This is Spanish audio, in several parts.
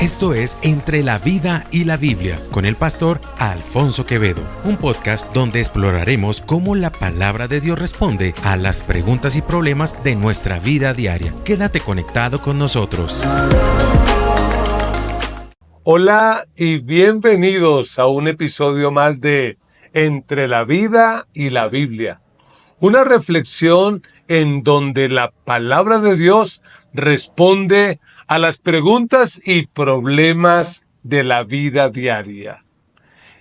Esto es Entre la Vida y la Biblia, con el pastor Alfonso Quevedo, un podcast donde exploraremos cómo la palabra de Dios responde a las preguntas y problemas de nuestra vida diaria. Quédate conectado con nosotros. Hola y bienvenidos a un episodio más de Entre la Vida y la Biblia. Una reflexión en donde la palabra de Dios responde a las preguntas y problemas de la vida diaria.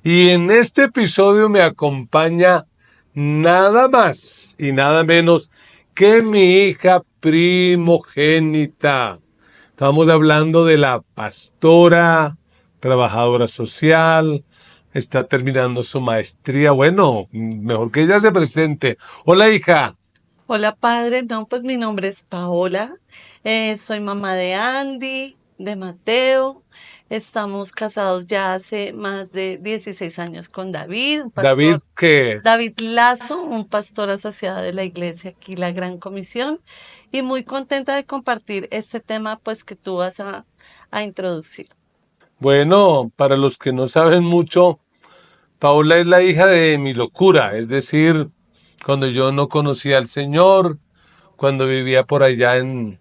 Y en este episodio me acompaña nada más y nada menos que mi hija primogénita. Estamos hablando de la pastora, trabajadora social, está terminando su maestría. Bueno, mejor que ella se presente. Hola, hija. Hola padre, no, pues mi nombre es Paola, soy mamá de Andy, de Mateo, estamos casados ya hace más de 16 años con David, un David, pastor, ¿qué? David Lazo, un pastor asociado de la iglesia aquí, la Gran Comisión, y muy contenta de compartir este tema pues que tú vas a introducir. Bueno, para los que no saben mucho, Paola es la hija de mi locura, es decir, cuando yo no conocía al Señor, cuando vivía por allá en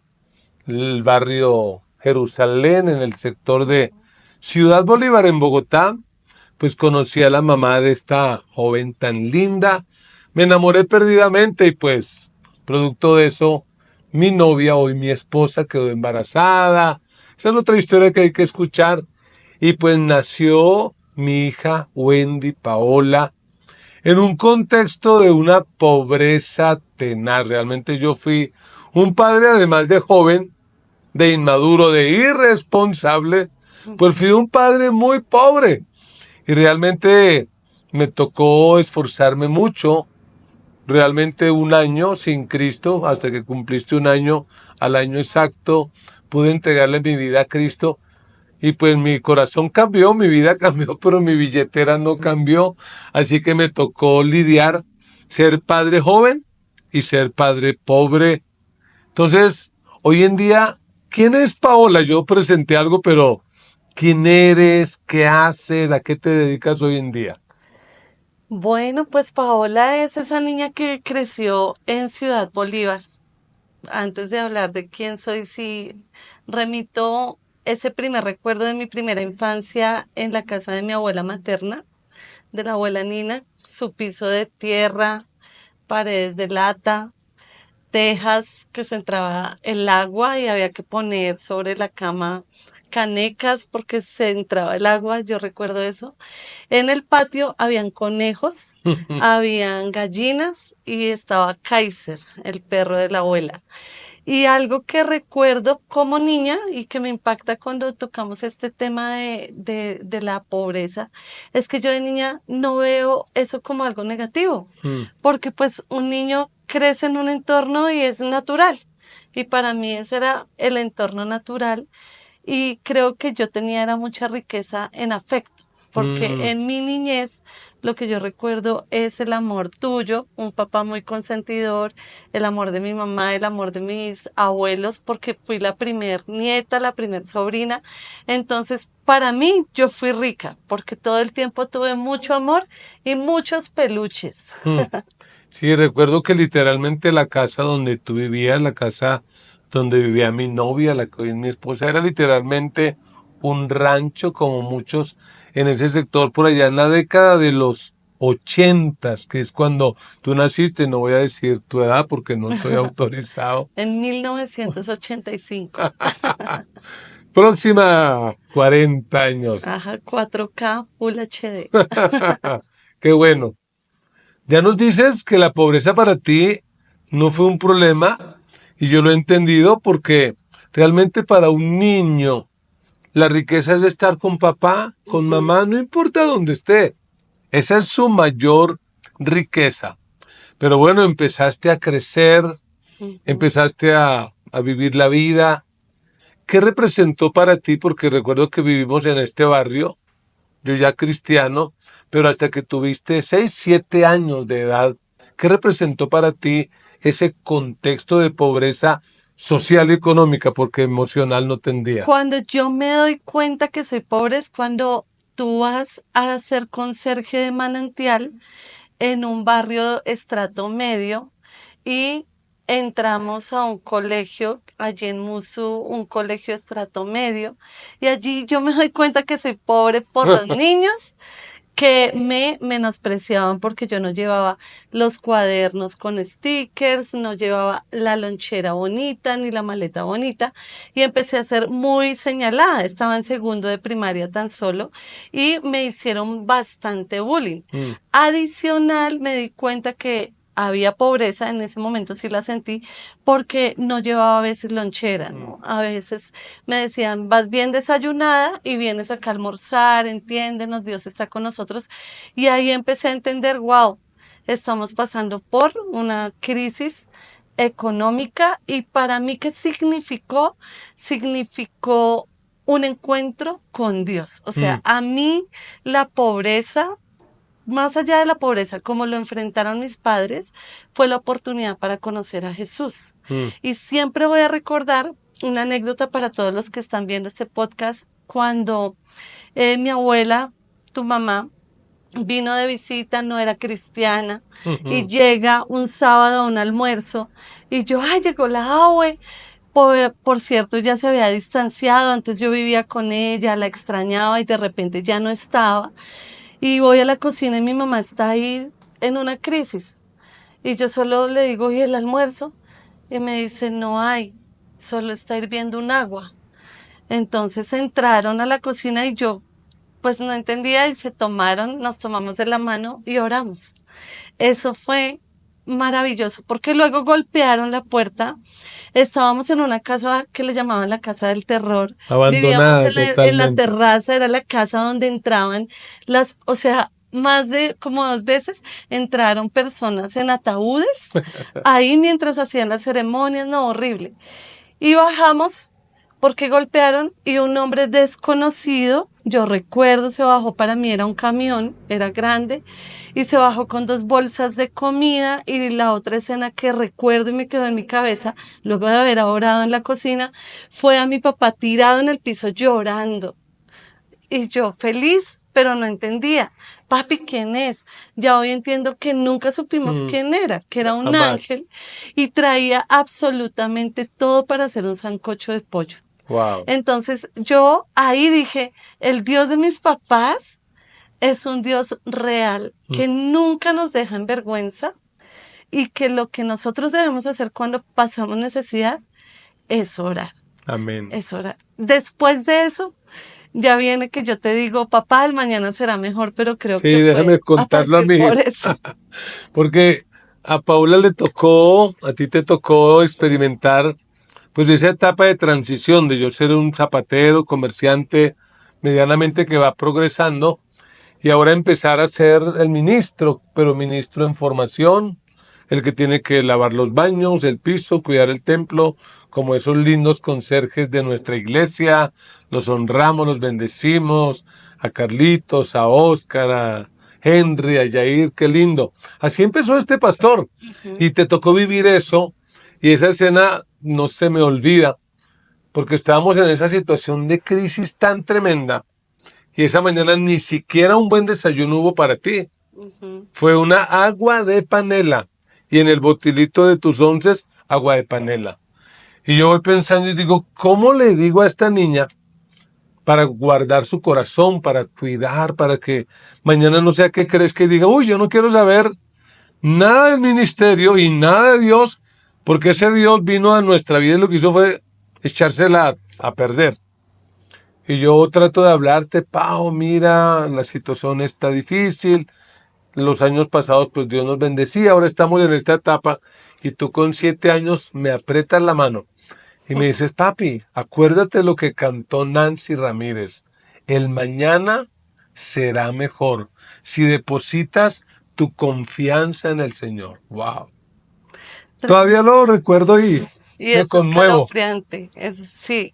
el barrio Jerusalén, en el sector de Ciudad Bolívar, en Bogotá, pues conocí a la mamá de esta joven tan linda, me enamoré perdidamente y pues, producto de eso, mi novia, hoy mi esposa, quedó embarazada. Esa es otra historia que hay que escuchar. Y pues nació mi hija Wendy Paola en un contexto de una pobreza tenaz. Realmente yo fui un padre, además de joven, de inmaduro, de irresponsable, pues fui un padre muy pobre. Y realmente me tocó esforzarme mucho, realmente un año sin Cristo, hasta que cumpliste un año, al año exacto, pude entregarle mi vida a Cristo. Y pues mi corazón cambió, mi vida cambió, pero mi billetera no cambió. Así que me tocó lidiar, ser padre joven y ser padre pobre. Entonces, hoy en día, ¿quién es Paola? Yo presenté algo, pero ¿quién eres? ¿Qué haces? ¿A qué te dedicas hoy en día? Bueno, pues Paola es esa niña que creció en Ciudad Bolívar. Antes de hablar de quién soy, sí remito ese primer recuerdo de mi primera infancia en la casa de mi abuela materna, de la abuela Nina, su piso de tierra, paredes de lata, tejas que se entraba el agua y había que poner sobre la cama canecas porque se entraba el agua, yo recuerdo eso. En el patio habían conejos, habían gallinas y estaba Kaiser, el perro de la abuela. Y algo que recuerdo como niña y que me impacta cuando tocamos este tema de la pobreza, es que yo de niña no veo eso como algo negativo, porque pues un niño crece en un entorno y es natural. Y para mí ese era el entorno natural y creo que yo tenía era mucha riqueza en afecto, porque en mi niñez lo que yo recuerdo es el amor tuyo, un papá muy consentidor, el amor de mi mamá, el amor de mis abuelos, porque fui la primer nieta, la primer sobrina. Entonces, para mí, yo fui rica, porque todo el tiempo tuve mucho amor y muchos peluches. Sí, recuerdo que literalmente la casa donde tú vivías, la casa donde vivía mi novia, la que hoy es mi esposa, era literalmente un rancho como muchos en ese sector por allá en la década de los 80, que es cuando tú naciste. No voy a decir tu edad porque no estoy autorizado. En 1985. Próxima 40 años. Ajá, 4K Full HD. Qué bueno. Ya nos dices que la pobreza para ti no fue un problema y yo lo he entendido porque realmente para un niño la riqueza es estar con papá, con mamá, no importa dónde esté. Esa es su mayor riqueza. Pero bueno, empezaste a crecer, Ujú. empezaste a vivir la vida. ¿Qué representó para ti? Porque recuerdo que vivimos en este barrio, yo ya cristiano, pero hasta que tuviste 6, 7 años de edad, ¿qué representó para ti ese contexto de pobreza social y económica, porque emocional no tendría. Cuando yo me doy cuenta que soy pobre es cuando tú vas a ser conserje de manantial en un barrio estrato medio y entramos a un colegio allí en Musu, un colegio estrato medio, y allí yo me doy cuenta que soy pobre por los niños que me menospreciaban porque yo no llevaba los cuadernos con stickers, no llevaba la lonchera bonita ni la maleta bonita y empecé a ser muy señalada. Estaba en segundo de primaria tan solo y me hicieron bastante bullying. Mm. Adicional, me di cuenta que había pobreza, en ese momento sí la sentí, porque no llevaba a veces lonchera, ¿no? A veces me decían, vas bien desayunada y vienes acá a almorzar, entiéndenos, Dios está con nosotros. Y ahí empecé a entender, wow, estamos pasando por una crisis económica y para mí, ¿qué significó? Significó un encuentro con Dios. O sea, Mm. a mí la pobreza, más allá de la pobreza, como lo enfrentaron mis padres, fue la oportunidad para conocer a Jesús. Mm. Y siempre voy a recordar una anécdota para todos los que están viendo este podcast, cuando mi abuela, tu mamá, vino de visita, no era cristiana, y Ujú. llega un sábado a un almuerzo, y yo, ay, llegó la abue. Por cierto, ya se había distanciado, antes yo vivía con ella, la extrañaba y de repente ya no estaba. Y voy a la cocina y mi mamá está ahí en una crisis. Y yo solo le digo, ¿y el almuerzo? Y me dice, no hay, solo está hirviendo un agua. Entonces entraron a la cocina y yo pues no entendía y se tomaron, nos tomamos de la mano y oramos. Eso fue maravilloso porque luego golpearon la puerta. Estábamos en una casa que le llamaban la casa del terror. Vivíamos Abandonada en la totalmente. terraza, era la casa donde entraban o sea, más de como 2 veces entraron personas en ataúdes ahí mientras hacían las ceremonias, no, horrible. Y bajamos porque golpearon y un hombre desconocido, yo recuerdo, se bajó, para mí era un camión, era grande, y se bajó con 2 bolsas de comida y la otra escena que recuerdo y me quedó en mi cabeza, luego de haber orado en la cocina, fue a mi papá tirado en el piso llorando. Y yo feliz, pero no entendía. Papi, ¿quién es? Ya hoy entiendo que nunca supimos Mm. quién era, que era un Jamás. ángel y traía absolutamente todo para hacer un sancocho de pollo. Wow. Entonces yo ahí dije, el Dios de mis papás es un Dios real, Mm. que nunca nos deja en vergüenza y que lo que nosotros debemos hacer cuando pasamos necesidad es orar, Amén. es orar. Después de eso, ya viene que yo te digo, papá, el mañana será mejor, pero creo Sí, que déjame fue a contarlo a partir mí, por eso. porque a Paula le tocó, a ti te tocó experimentar pues esa etapa de transición de yo ser un zapatero, comerciante, medianamente que va progresando, y ahora empezar a ser el ministro, pero ministro en formación, el que tiene que lavar los baños, el piso, cuidar el templo, como esos lindos conserjes de nuestra iglesia, los honramos, los bendecimos, a Carlitos, a Óscar, a Henry, a Jair, qué lindo. Así empezó este pastor, Ujú. y te tocó vivir eso, y esa escena no se me olvida, porque estábamos en esa situación de crisis tan tremenda, y esa mañana ni siquiera un buen desayuno hubo para ti. Ujú. Fue una agua de panela. Y en el botilito de tus onces, agua de panela. Y yo voy pensando y digo, ¿cómo le digo a esta niña para guardar su corazón, para cuidar, para que mañana no sea que crees que diga, uy, yo no quiero saber nada del ministerio y nada de Dios, porque ese Dios vino a nuestra vida y lo que hizo fue echársela a perder? Y yo trato de hablarte, Pau, mira, la situación está difícil. Los años pasados, pues Dios nos bendecía. Ahora estamos en esta etapa y tú con 7 años me aprietas la mano y me dices, papi, acuérdate lo que cantó Nancy Ramírez. El mañana será mejor si depositas tu confianza en el Señor. Wow. Todavía lo recuerdo y Y me es conmuevo. escalofriante, sí,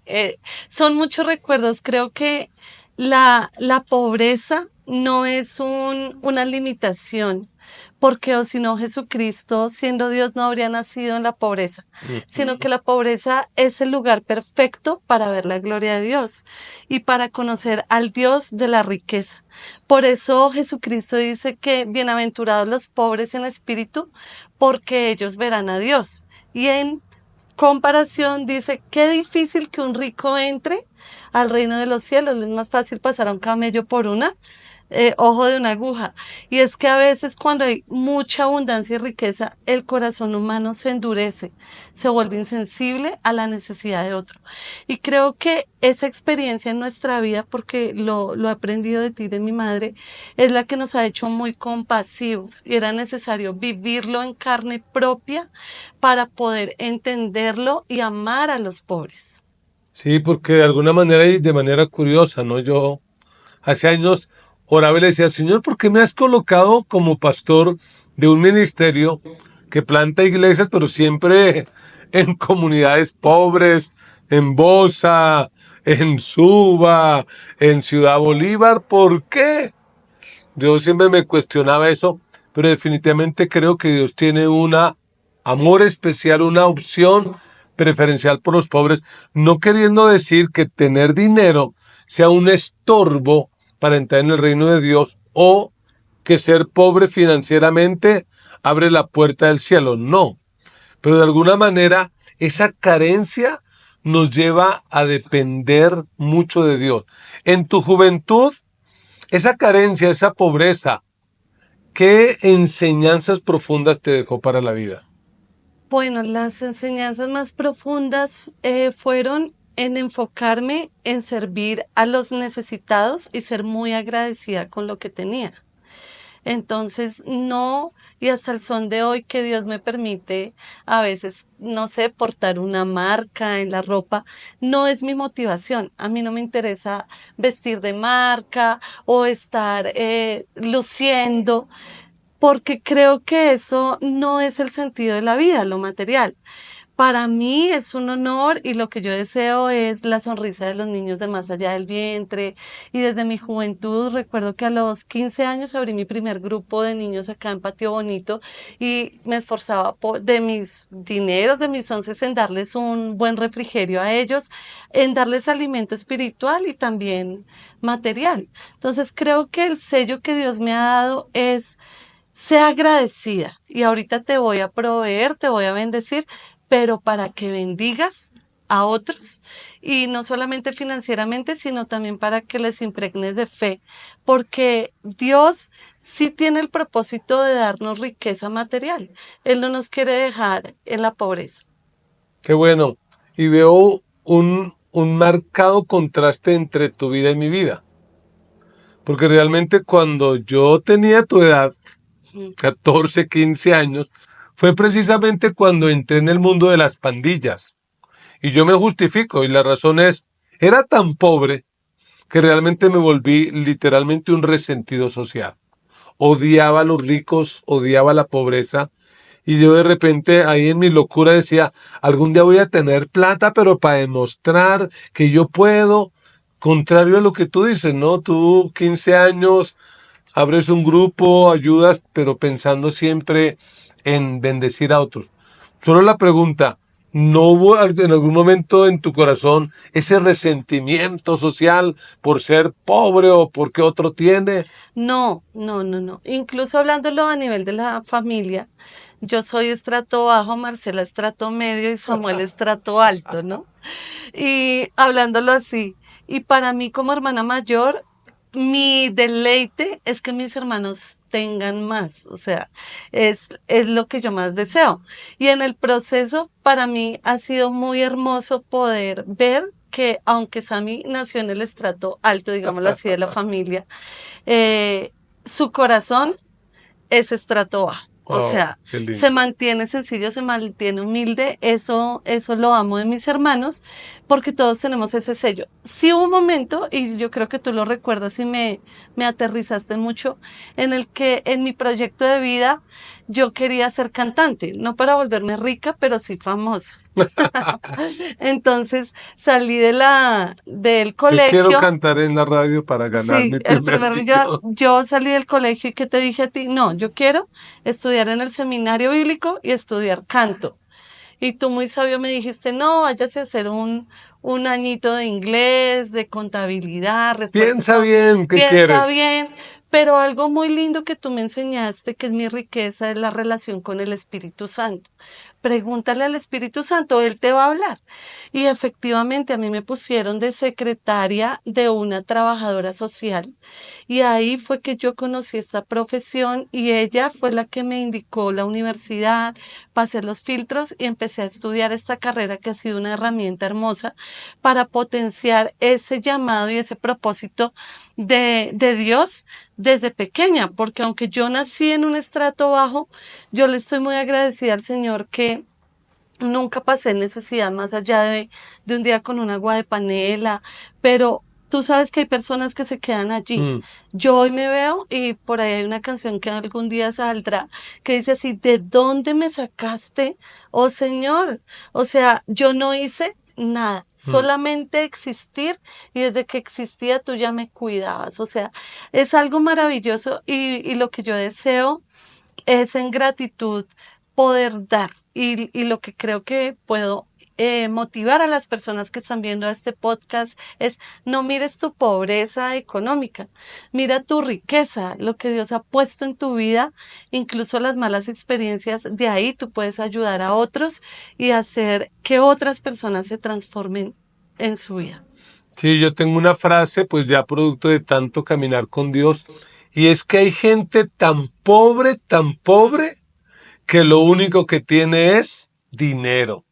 son muchos recuerdos. Creo que la pobreza no es una limitación, porque o si no Jesucristo, siendo Dios, no habría nacido en la pobreza, sino que la pobreza es el lugar perfecto para ver la gloria de Dios y para conocer al Dios de la riqueza. Por eso Jesucristo dice que bienaventurados los pobres en espíritu, porque ellos verán a Dios. Y en comparación dice, qué difícil que un rico entre al reino de los cielos, es más fácil pasar a un camello por una ojo de una aguja. Y es que a veces cuando hay mucha abundancia y riqueza, el corazón humano se endurece, se vuelve insensible a la necesidad de otro. Y creo que esa experiencia en nuestra vida, porque lo he aprendido de ti, de mi madre, es la que nos ha hecho muy compasivos. Y era necesario vivirlo en carne propia para poder entenderlo y amar a los pobres. Sí, porque de alguna manera y de manera curiosa, ¿no? Yo hace años oraba y le decía, Señor, ¿por qué me has colocado como pastor de un ministerio que planta iglesias, pero siempre en comunidades pobres, en Bosa, en Suba, en Ciudad Bolívar? ¿Por qué? Yo siempre me cuestionaba eso, pero definitivamente creo que Dios tiene una amor especial, una opción preferencial por los pobres, no queriendo decir que tener dinero sea un estorbo para entrar en el reino de Dios o que ser pobre financieramente abre la puerta del cielo, no. Pero de alguna manera esa carencia nos lleva a depender mucho de Dios. En tu juventud, esa carencia, esa pobreza, ¿qué enseñanzas profundas te dejó para la vida? Bueno, las enseñanzas más profundas fueron en enfocarme en servir a los necesitados y ser muy agradecida con lo que tenía. Entonces, no, y hasta el son de hoy que Dios me permite a veces, no sé, portar una marca en la ropa, no es mi motivación. A mí no me interesa vestir de marca o estar luciendo, porque creo que eso no es el sentido de la vida, lo material. Para mí es un honor y lo que yo deseo es la sonrisa de los niños de más allá del vientre. Y desde mi juventud recuerdo que a los 15 años abrí mi primer grupo de niños acá en Patio Bonito y me esforzaba de mis dineros, de mis onces, en darles un buen refrigerio a ellos, en darles alimento espiritual y también material. Entonces creo que el sello que Dios me ha dado es: sea agradecida y ahorita te voy a proveer, te voy a bendecir, pero para que bendigas a otros y no solamente financieramente, sino también para que les impregnes de fe, porque Dios sí tiene el propósito de darnos riqueza material. Él no nos quiere dejar en la pobreza. Qué bueno. Y veo un marcado contraste entre tu vida y mi vida. Porque realmente cuando yo tenía tu edad, Ujú. 14, 15 años, fue precisamente cuando entré en el mundo de las pandillas. Y yo me justifico, y la razón es, era tan pobre que realmente me volví literalmente un resentido social. Odiaba a los ricos, odiaba la pobreza, y yo de repente ahí en mi locura decía, algún día voy a tener plata, pero para demostrar que yo puedo, contrario a lo que tú dices, ¿no? Tú, 15 años, abres un grupo, ayudas, pero pensando siempre en bendecir a otros. Solo la pregunta, ¿no hubo en algún momento en tu corazón ese resentimiento social por ser pobre o porque otro tiene? No, no, no, no. Incluso hablándolo a nivel de la familia, yo soy estrato bajo, Marcela estrato medio y Samuel estrato alto, ¿no? Y hablándolo así, y para mí como hermana mayor, mi deleite es que mis hermanos tengan más, o sea, es lo que yo más deseo. Y en el proceso, para mí ha sido muy hermoso poder ver que aunque Sammy nació en el estrato alto, digámoslo así, de la familia, eh, su corazón es estrato bajo. O Oh, sea, qué se lindo. mantiene sencillo, se mantiene humilde. Eso lo amo de mis hermanos, porque todos tenemos ese sello. Sí hubo un momento, y yo creo que tú lo recuerdas y me aterrizaste mucho, en el que en mi proyecto de vida yo quería ser cantante, no para volverme rica, pero sí famosa. Entonces salí del Yo quiero colegio. cantar en la radio para ganar Sí, mi el primer primer millón. yo salí del colegio y ¿qué te dije a ti? No, yo quiero estudiar en el seminario bíblico y estudiar canto. Y tú muy sabio me dijiste, no, váyase a hacer un añito de inglés, de contabilidad, refuerce Piensa todo, bien, ¿qué piensa quieres? bien, pero algo muy lindo que tú me enseñaste, que es mi riqueza, es la relación con el Espíritu Santo. Pregúntale al Espíritu Santo, Él te va a hablar. Y efectivamente a mí me pusieron de secretaria de una trabajadora social y ahí fue que yo conocí esta profesión y ella fue la que me indicó la universidad, pasé los filtros y empecé a estudiar esta carrera que ha sido una herramienta hermosa para potenciar ese llamado y ese propósito de Dios desde pequeña, porque aunque yo nací en un estrato bajo, yo le estoy muy agradecida al Señor que nunca pasé necesidad más allá de un día con un agua de panela, pero tú sabes que hay personas que se quedan allí. Mm. Yo hoy me veo y por ahí hay una canción que algún día saldrá que dice así, ¿de dónde me sacaste, oh Señor? O sea, yo no hice nada, Mm. solamente existir y desde que existía tú ya me cuidabas. O sea, es algo maravilloso y lo que yo deseo es en gratitud poder dar y lo que creo que puedo motivar a las personas que están viendo este podcast es no mires tu pobreza económica, mira tu riqueza, lo que Dios ha puesto en tu vida, incluso las malas experiencias, de ahí tú puedes ayudar a otros y hacer que otras personas se transformen en su vida. Sí, yo tengo una frase, pues ya producto de tanto caminar con Dios, y es que hay gente tan pobre, que lo único que tiene es dinero.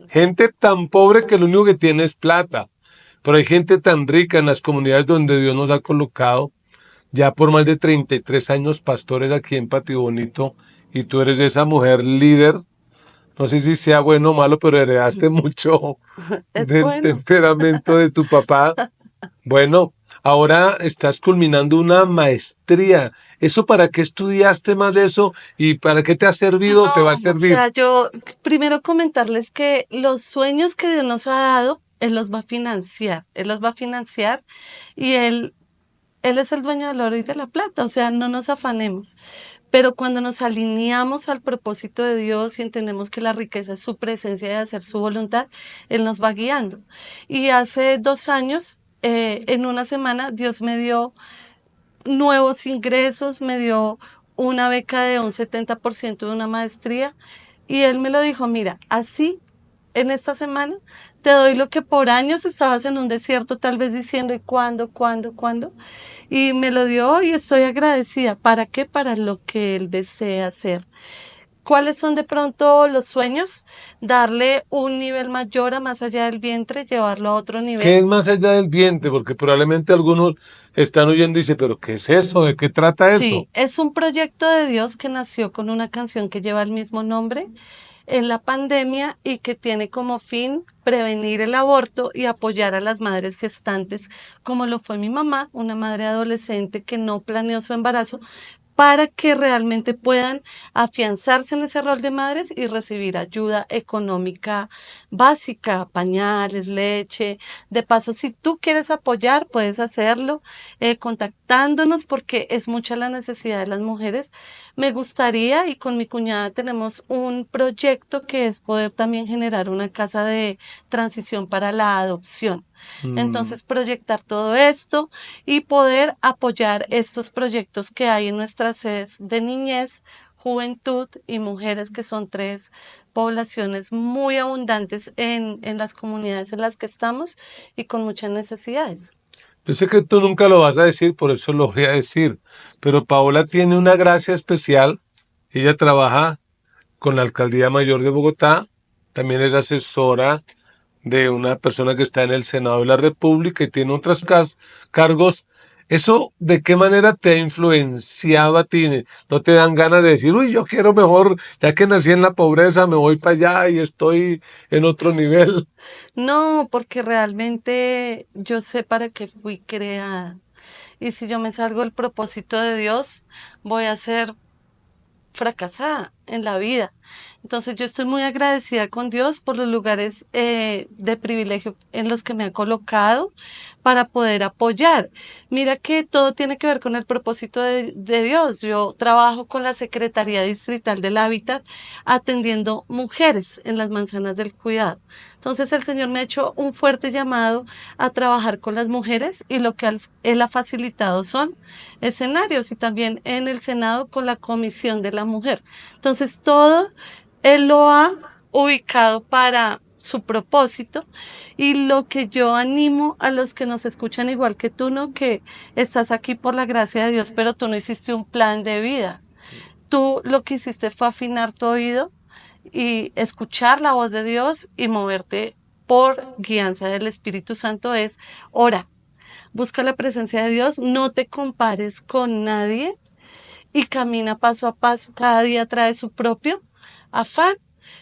Gente tan pobre que lo único que tiene es plata. Pero hay gente tan rica en las comunidades donde Dios nos ha colocado, ya por más de 33 años pastores aquí en Patio Bonito, y tú eres esa mujer líder. No sé si sea bueno o malo, pero heredaste mucho Es del bueno. temperamento de tu papá. Bueno, ahora estás culminando una maestría. ¿Eso para qué estudiaste más de eso y para qué te ha servido o te va a No, o servir? sea, yo primero comentarles que los sueños que Dios nos ha dado, Él los va a financiar, Él los va a financiar y Él es el dueño del oro y de la plata, o sea, no nos afanemos. Pero cuando nos alineamos al propósito de Dios y entendemos que la riqueza es su presencia y hacer su voluntad, Él nos va guiando. Y hace 2 años, en una semana, Dios me dio nuevos ingresos, me dio una beca de un 70% de una maestría y él me lo dijo, mira, así en esta semana te doy lo que por años estabas en un desierto tal vez diciendo, ¿y cuándo, cuándo, cuándo? Y me lo dio y estoy agradecida. ¿Para qué? Para lo que él desea hacer. ¿Cuáles son de pronto los sueños? Darle un nivel mayor a más allá del vientre, llevarlo a otro ¿Qué nivel. es más allá del vientre? Porque probablemente algunos están oyendo y dicen, pero ¿qué es eso? ¿De qué trata eso? Sí, es un proyecto de Dios que nació con una canción que lleva el mismo nombre en la pandemia y que tiene como fin prevenir el aborto y apoyar a las madres gestantes, como lo fue mi mamá, una madre adolescente que no planeó su embarazo, para que realmente puedan afianzarse en ese rol de madres y recibir ayuda económica básica, pañales, leche. De paso, si tú quieres apoyar, puedes hacerlo contactándonos porque es mucha la necesidad de las mujeres. Me gustaría, y con mi cuñada tenemos un proyecto que es poder también generar una casa de transición para la adopción. Mm. Entonces, proyectar todo esto y poder apoyar estos proyectos que hay en nuestras sedes de niñez, juventud y mujeres, que son tres poblaciones muy abundantes en las comunidades en las que estamos y con muchas necesidades. Yo sé que tú nunca lo vas a decir, por eso lo voy a decir, pero Paola tiene una gracia especial. Ella trabaja con la Alcaldía Mayor de Bogotá, también es asesora de una persona que está en el Senado de la República y tiene otros cargos. ¿Eso de qué manera te ha influenciado a ti? ¿No te dan ganas de decir, uy, yo quiero mejor, ya que nací en la pobreza, me voy para allá y estoy en otro nivel? No, porque realmente yo sé para qué fui creada. Y si yo me salgo del propósito de Dios, voy a ser fracasada en la vida. Entonces yo estoy muy agradecida con Dios por los lugares de privilegio en los que me ha colocado para poder apoyar. Mira que todo tiene que ver con el propósito de Dios. Yo trabajo con la Secretaría Distrital del Hábitat atendiendo mujeres en las manzanas del cuidado. Entonces el Señor me ha hecho un fuerte llamado a trabajar con las mujeres y lo que Él ha facilitado son escenarios y también en el Senado con la Comisión de la Mujer. Entonces todo Él lo ha ubicado para su propósito y lo que yo animo a los que nos escuchan igual que tú, ¿no? Que estás aquí por la gracia de Dios, pero tú no hiciste un plan de vida. Tú lo que hiciste fue afinar tu oído y escuchar la voz de Dios y moverte por guianza del Espíritu Santo es ora, busca la presencia de Dios, no te compares con nadie y camina paso a paso. Cada día trae su propio afán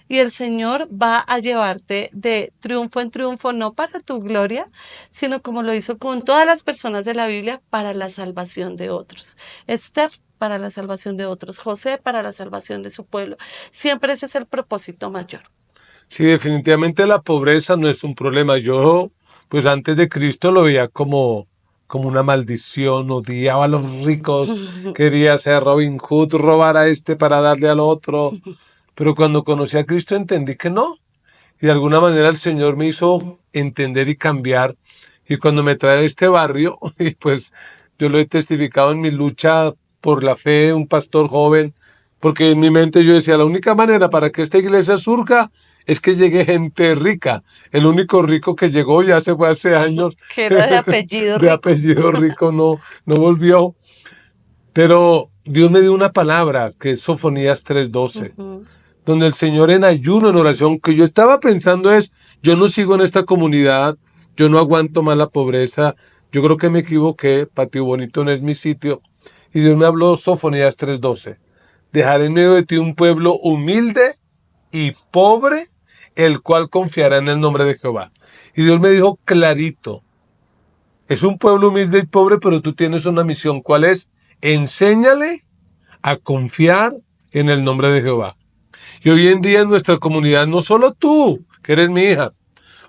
y el Señor va a llevarte de triunfo en triunfo, no para tu gloria, sino como lo hizo con todas las personas de la Biblia, para la salvación de otros. Esther para la salvación de otros, José para la salvación de su pueblo. Siempre ese es el propósito mayor. Sí, definitivamente la pobreza no es un problema. Yo, pues antes de Cristo lo veía como una maldición, odiaba a los ricos, quería ser Robin Hood, robar a este para darle al otro. Pero cuando conocí a Cristo entendí que no. Y de alguna manera el Señor me hizo entender y cambiar. Y cuando me trae a este barrio, y pues yo lo he testificado en mi lucha por la fe, un pastor joven, porque en mi mente yo decía, la única manera para que esta iglesia surja es que llegue gente rica. El único rico que llegó ya se fue hace años. Que era de apellido De rico. apellido rico no volvió. Pero Dios me dio una palabra, que es Sofonías 3:12, donde el Señor en ayuno, en oración, que yo estaba pensando es, yo no sigo en esta comunidad, yo no aguanto más la pobreza, yo creo que me equivoqué, Patio Bonito no es mi sitio. Y Dios me habló Sofonías 3:12, dejaré en medio de ti un pueblo humilde y pobre, el cual confiará en el nombre de Jehová. Y Dios me dijo clarito, es un pueblo humilde y pobre, pero tú tienes una misión. ¿Cuál es? Enséñale a confiar en el nombre de Jehová. Y hoy en día en nuestra comunidad, no solo tú, que eres mi hija,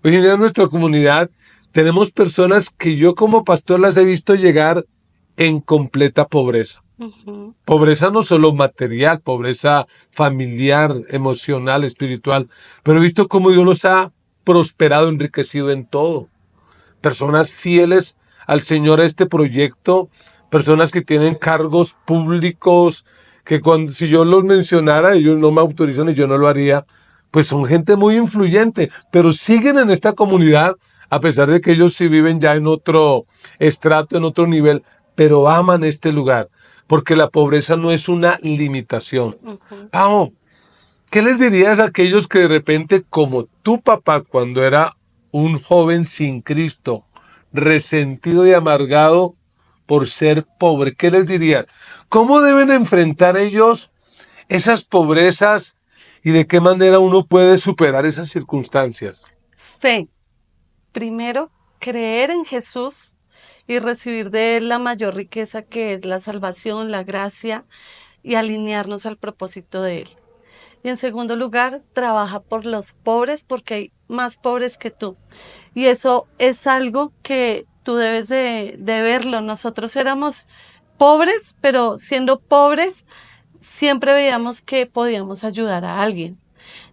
hoy en día en nuestra comunidad tenemos personas que yo como pastor las he visto llegar en completa pobreza. Pobreza no solo material, pobreza familiar, emocional, espiritual, pero he visto cómo Dios los ha prosperado, enriquecido en todo. Personas fieles al Señor a este proyecto, personas que tienen cargos públicos, que si yo los mencionara, ellos no me autorizan y yo no lo haría, pues son gente muy influyente, pero siguen en esta comunidad, a pesar de que ellos sí viven ya en otro estrato, en otro nivel, pero aman este lugar, porque la pobreza no es una limitación. Pao, ¿qué les dirías a aquellos que de repente, como tu papá cuando era un joven sin Cristo, resentido y amargado por ser pobre? ¿Qué les dirías? ¿Cómo deben enfrentar ellos esas pobrezas y de qué manera uno puede superar esas circunstancias? Fe. Primero, creer en Jesús y recibir de Él la mayor riqueza que es la salvación, la gracia y alinearnos al propósito de Él. Y en segundo lugar, trabaja por los pobres porque hay más pobres que tú. Y eso es algo que tú debes de verlo. Nosotros éramos pobres, pero siendo pobres, siempre veíamos que podíamos ayudar a alguien.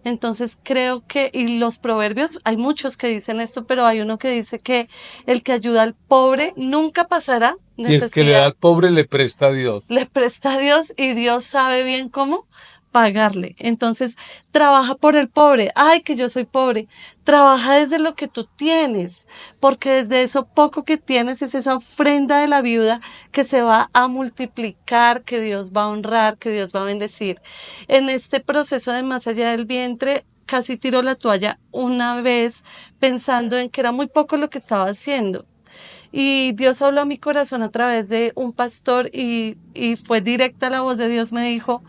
Entonces creo que, y los proverbios, hay muchos que dicen esto, pero hay uno que dice que el que ayuda al pobre nunca pasará Y el que le da necesidad. al pobre le presta a Dios. Le presta a Dios y Dios sabe bien cómo pagarle. Entonces, trabaja por el pobre. Ay, que yo soy pobre. Trabaja desde lo que tú tienes, porque desde eso poco que tienes es esa ofrenda de la viuda que se va a multiplicar, que Dios va a honrar, que Dios va a bendecir. En este proceso de más allá del vientre, casi tiro la toalla una vez pensando en que era muy poco lo que estaba haciendo. Y Dios habló a mi corazón a través de un pastor y fue directa la voz de Dios. Me dijo,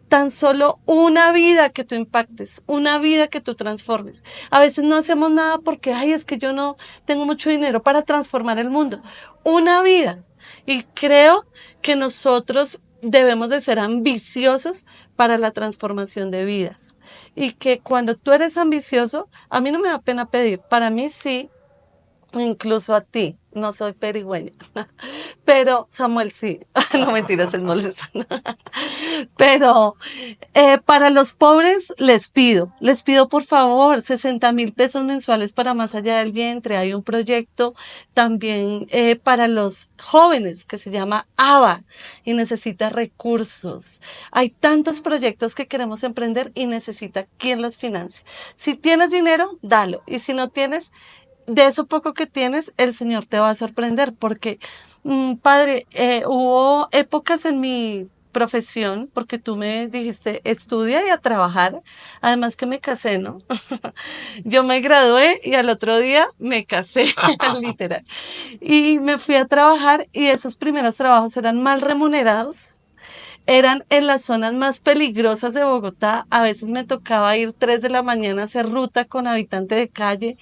tan solo una vida que tú impactes, una vida que tú transformes. A veces no hacemos nada porque, ay, es que yo no tengo mucho dinero para transformar el mundo. Una vida. Y creo que nosotros debemos de ser ambiciosos para la transformación de vidas. Y que cuando tú eres ambicioso, a mí no me da pena pedir, para mí sí, incluso a ti, no soy perigüeña, pero Samuel sí, no mentiras, es molestando. Pero para los pobres les pido por favor 60,000 pesos mensuales para Más Allá del Vientre. Hay un proyecto también para los jóvenes que se llama ABA y necesita recursos. Hay tantos proyectos que queremos emprender y necesita quien los financie. Si tienes dinero, dalo. Y si no tienes, de eso poco que tienes, el Señor te va a sorprender, porque, padre, hubo épocas en mi profesión, porque tú me dijiste, estudia y a trabajar, además que me casé, ¿no? Yo me gradué y al otro día me casé, literal. Y me fui a trabajar y esos primeros trabajos eran mal remunerados. Eran en las zonas más peligrosas de Bogotá. A veces me tocaba ir 3 de la mañana a hacer ruta con habitante de calle.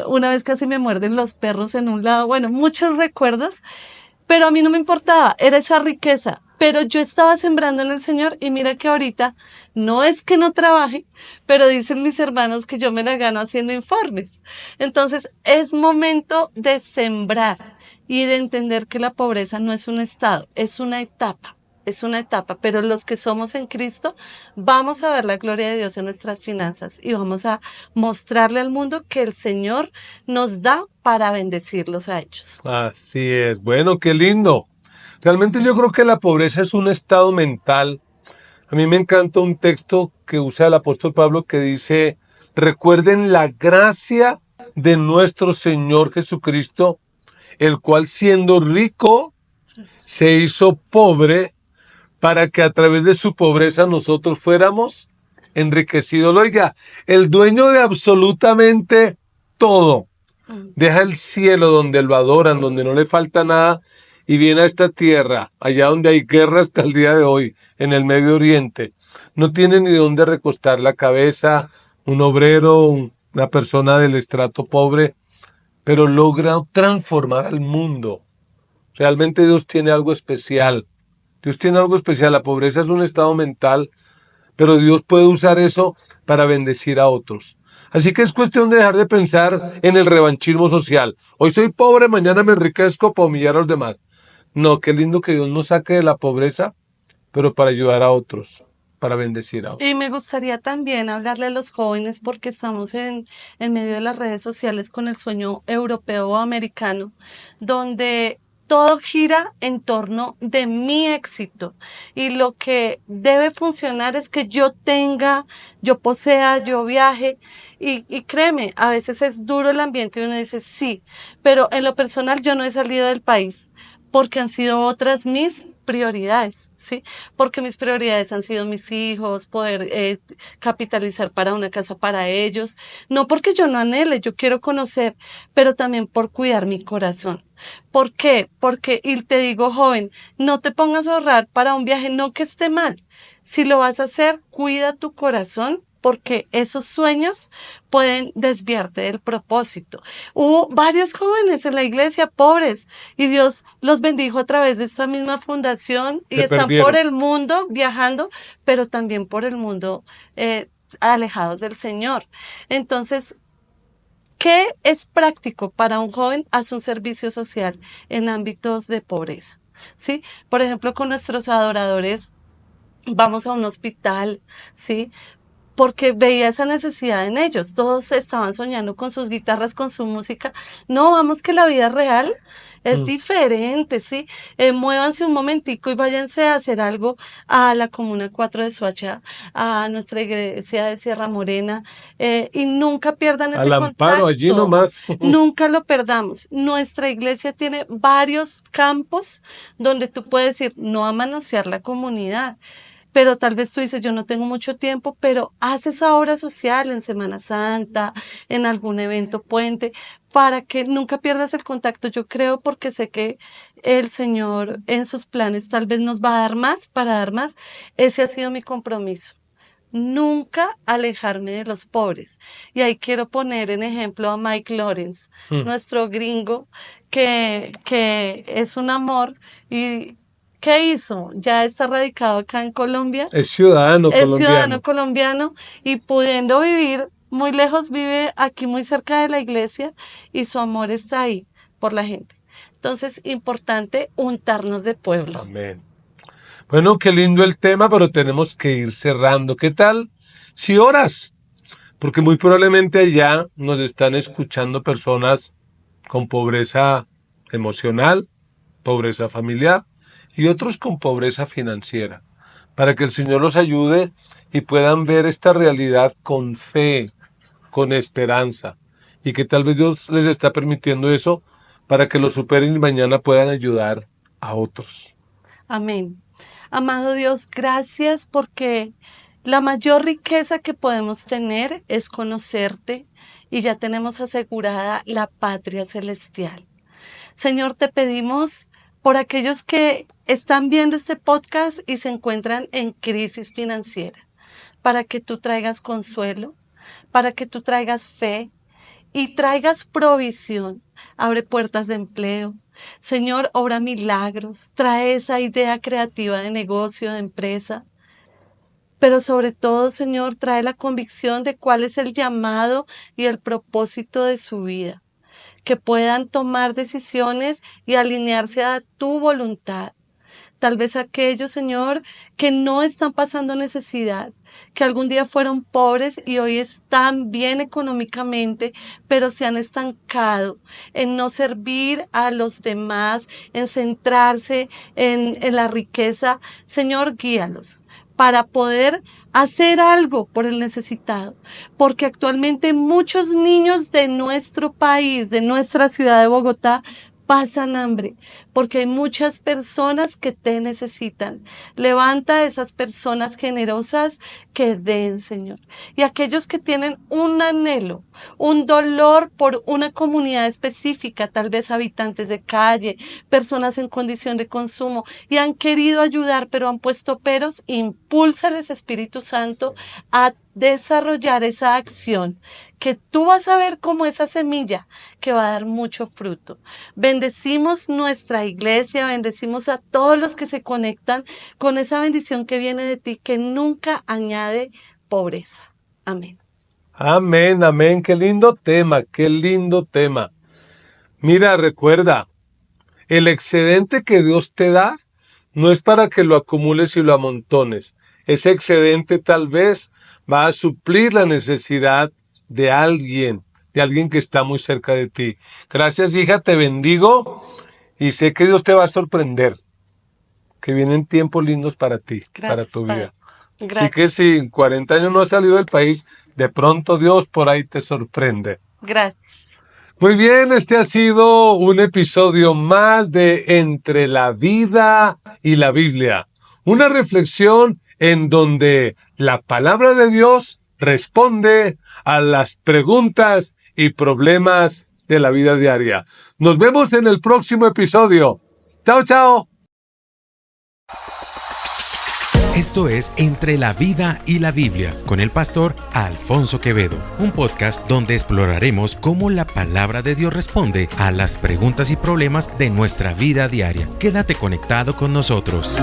Una vez casi me muerden los perros en un lado. Bueno, muchos recuerdos, pero a mí no me importaba, era esa riqueza. Pero yo estaba sembrando en el Señor y mira que ahorita no es que no trabaje, pero dicen mis hermanos que yo me la gano haciendo informes. Entonces es momento de sembrar y de entender que la pobreza no es un estado, es una etapa. Es una etapa, pero los que somos en Cristo vamos a ver la gloria de Dios en nuestras finanzas y vamos a mostrarle al mundo que el Señor nos da para bendecirlos a ellos. Así es. Bueno, qué lindo. Realmente yo creo que la pobreza es un estado mental. A mí me encanta un texto que usa el apóstol Pablo que dice, recuerden la gracia de nuestro Señor Jesucristo, el cual siendo rico se hizo pobre para que a través de su pobreza nosotros fuéramos enriquecidos. Oiga, el dueño de absolutamente todo deja el cielo donde lo adoran, donde no le falta nada, y viene a esta tierra, allá donde hay guerra hasta el día de hoy, en el Medio Oriente. No tiene ni dónde recostar la cabeza, un obrero, una persona del estrato pobre, pero logra transformar al mundo. Realmente Dios tiene algo especial. Dios tiene algo especial. La pobreza es un estado mental, pero Dios puede usar eso para bendecir a otros. Así que es cuestión de dejar de pensar en el revanchismo social. Hoy soy pobre, mañana me enriquezco para humillar a los demás. No, qué lindo que Dios nos saque de la pobreza, pero para ayudar a otros, para bendecir a otros. Y me gustaría también hablarle a los jóvenes porque estamos en medio de las redes sociales con el sueño europeo o americano, donde todo gira en torno de mi éxito y lo que debe funcionar es que yo tenga, yo posea, yo viaje y créeme, a veces es duro el ambiente y uno dice sí, pero en lo personal yo no he salido del país porque han sido otras mis prioridades, ¿sí? Porque mis prioridades han sido mis hijos, poder capitalizar para una casa para ellos, no porque yo no anhele, yo quiero conocer, pero también por cuidar mi corazón. ¿Por qué? Porque, y te digo, joven, no te pongas a ahorrar para un viaje, no que esté mal. Si lo vas a hacer, cuida tu corazón porque esos sueños pueden desviarte del propósito. Hubo varios jóvenes en la iglesia pobres y Dios los bendijo a través de esta misma fundación y están por el mundo viajando, pero también por el mundo alejados del Señor. Entonces, ¿qué es práctico para un joven? Hace un servicio social en ámbitos de pobreza, ¿sí? Por ejemplo, con nuestros adoradores vamos a un hospital, ¿sí? Porque veía esa necesidad en ellos. Todos estaban soñando con sus guitarras, con su música. No, vamos que la vida real es diferente, ¿sí? Muévanse un momentico y váyanse a hacer algo a la Comuna 4 de Soacha, a nuestra iglesia de Sierra Morena, y nunca pierdan ese Al Amparo, allí contacto. nomás. Nunca lo perdamos. Nuestra iglesia tiene varios campos donde tú puedes ir, no a manosear la comunidad, pero tal vez tú dices, yo no tengo mucho tiempo, pero haz esa obra social en Semana Santa, en algún evento puente, para que nunca pierdas el contacto. Yo creo porque sé que el Señor en sus planes tal vez nos va a dar más, para dar más. Ese ha sido mi compromiso. Nunca alejarme de los pobres. Y ahí quiero poner en ejemplo a Mike Lawrence, nuestro gringo, que es un amor y ¿Qué hizo? Ya está radicado acá en Colombia. Es ciudadano Es colombiano. ciudadano colombiano y pudiendo vivir muy lejos, vive aquí muy cerca de la iglesia y su amor está ahí por la gente. Entonces, importante untarnos de pueblo. Amén. Bueno, qué lindo el tema, pero tenemos que ir cerrando. ¿Qué tal si oras? Porque muy probablemente allá nos están escuchando personas con pobreza emocional, pobreza familiar y otros con pobreza financiera, para que el Señor los ayude y puedan ver esta realidad con fe, con esperanza, y que tal vez Dios les está permitiendo eso para que lo superen y mañana puedan ayudar a otros. Amén. Amado Dios, gracias porque la mayor riqueza que podemos tener es conocerte y ya tenemos asegurada la patria celestial. Señor, te pedimos por aquellos que están viendo este podcast y se encuentran en crisis financiera, para que tú traigas consuelo, para que tú traigas fe y traigas provisión. Abre puertas de empleo. Señor, obra milagros. Trae esa idea creativa de negocio, de empresa. Pero sobre todo, Señor, trae la convicción de cuál es el llamado y el propósito de su vida. Que puedan tomar decisiones y alinearse a tu voluntad. Tal vez aquellos, Señor, que no están pasando necesidad, que algún día fueron pobres y hoy están bien económicamente, pero se han estancado en no servir a los demás, en centrarse en la riqueza. Señor, guíalos para poder hacer algo por el necesitado, porque actualmente muchos niños de nuestro país, de nuestra ciudad de Bogotá, pasan hambre, porque hay muchas personas que te necesitan. Levanta a esas personas generosas que den, Señor. Y aquellos que tienen un anhelo, un dolor por una comunidad específica, tal vez habitantes de calle, personas en condición de consumo, y han querido ayudar, pero han puesto peros, impúlsales, Espíritu Santo, a desarrollar esa acción, que tú vas a ver como esa semilla que va a dar mucho fruto. Bendecimos nuestra iglesia, bendecimos a todos los que se conectan con esa bendición que viene de ti, que nunca añade pobreza. Amén. Amén, amén. Qué lindo tema, qué lindo tema. Mira, recuerda, el excedente que Dios te da no es para que lo acumules y lo amontones. Ese excedente tal vez va a suplir la necesidad de alguien que está muy cerca de ti. Gracias, hija, te bendigo y sé que Dios te va a sorprender, que vienen tiempos lindos para ti, Gracias, para tu vida. Gracias. Así que si en 40 años no has salido del país, de pronto Dios por ahí te sorprende. Gracias. Muy bien, este ha sido un episodio más de Entre la Vida y la Biblia. Una reflexión en donde la palabra de Dios responde a las preguntas y problemas de la vida diaria. Nos vemos en el próximo episodio. Chao, chao. Esto es Entre la Vida y la Biblia, con el pastor Alfonso Quevedo, un podcast donde exploraremos cómo la palabra de Dios responde a las preguntas y problemas de nuestra vida diaria. Quédate conectado con nosotros.